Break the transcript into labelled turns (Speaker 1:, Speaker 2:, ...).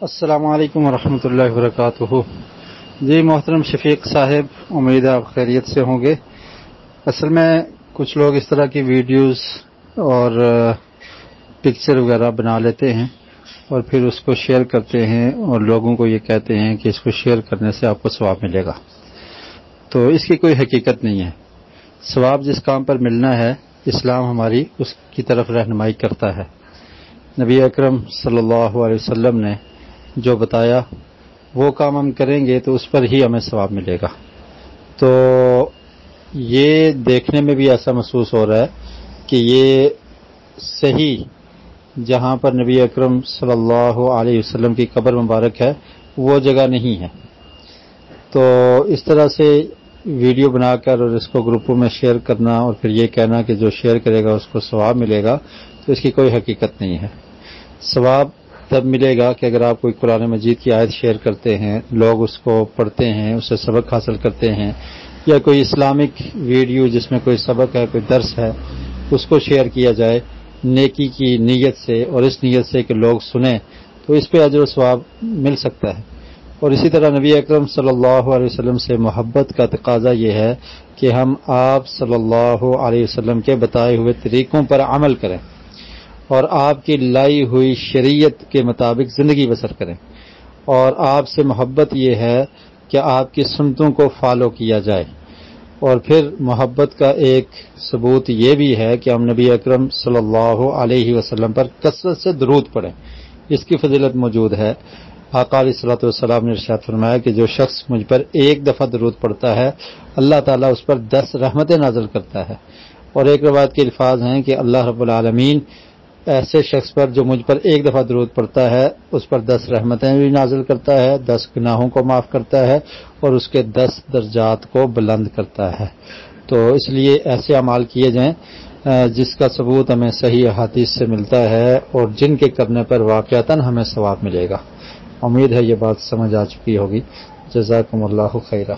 Speaker 1: السلام علیکم ورحمۃ اللہ وبرکاتہ۔ جی محترم شفیق صاحب، امید ہے آپ خیریت سے ہوں گے۔ اصل میں کچھ لوگ اس طرح کی ویڈیوز اور پکچر وغیرہ بنا لیتے ہیں اور پھر اس کو شیئر کرتے ہیں اور لوگوں کو یہ کہتے ہیں کہ اس کو شیئر کرنے سے آپ کو ثواب ملے گا، تو اس کی کوئی حقیقت نہیں ہے۔ ثواب جس کام پر ملنا ہے اسلام ہماری اس کی طرف رہنمائی کرتا ہے۔ نبی اکرم صلی اللہ علیہ وسلم نے جو بتایا وہ کام ہم کریں گے تو اس پر ہی ہمیں ثواب ملے گا۔ تو یہ دیکھنے میں بھی ایسا محسوس ہو رہا ہے کہ یہ صحیح جہاں پر نبی اکرم صلی اللہ علیہ وسلم کی قبر مبارک ہے وہ جگہ نہیں ہے، تو اس طرح سے ویڈیو بنا کر اور اس کو گروپوں میں شیئر کرنا اور پھر یہ کہنا کہ جو شیئر کرے گا اس کو ثواب ملے گا، تو اس کی کوئی حقیقت نہیں ہے۔ ثواب تب ملے گا کہ اگر آپ کوئی قرآن مجید کی آیت شیئر کرتے ہیں، لوگ اس کو پڑھتے ہیں، اس سے سبق حاصل کرتے ہیں، یا کوئی اسلامک ویڈیو جس میں کوئی سبق ہے، کوئی درس ہے، اس کو شیئر کیا جائے نیکی کی نیت سے اور اس نیت سے کہ لوگ سنیں، تو اس پہ اجر و ثواب مل سکتا ہے۔ اور اسی طرح نبی اکرم صلی اللہ علیہ وسلم سے محبت کا تقاضا یہ ہے کہ ہم آپ صلی اللہ علیہ وسلم کے بتائے ہوئے طریقوں پر عمل کریں اور آپ کی لائی ہوئی شریعت کے مطابق زندگی بسر کریں، اور آپ سے محبت یہ ہے کہ آپ کی سنتوں کو فالو کیا جائے۔ اور پھر محبت کا ایک ثبوت یہ بھی ہے کہ ہم نبی اکرم صلی اللہ علیہ وسلم پر کثرت سے درود پڑھیں، اس کی فضیلت موجود ہے۔ آقا علیہ الصلوۃ والسلام نے ارشاد فرمایا کہ جو شخص مجھ پر ایک دفعہ درود پڑھتا ہے اللہ تعالیٰ اس پر 10 رحمتیں نازل کرتا ہے۔ اور ایک روایت کے الفاظ ہیں کہ اللہ رب العالمین ایسے شخص پر جو مجھ پر ایک دفعہ درود پڑتا ہے اس پر 10 رحمتیں بھی نازل کرتا ہے، 10 گناہوں کو معاف کرتا ہے اور اس کے 10 درجات کو بلند کرتا ہے۔ تو اس لیے ایسے اعمال کیے جائیں جس کا ثبوت ہمیں صحیح احادیث سے ملتا ہے اور جن کے کرنے پر واقعتاً ہمیں ثواب ملے گا۔ امید ہے یہ بات سمجھ آ چکی ہوگی۔ جزاکم اللہ خیرہ۔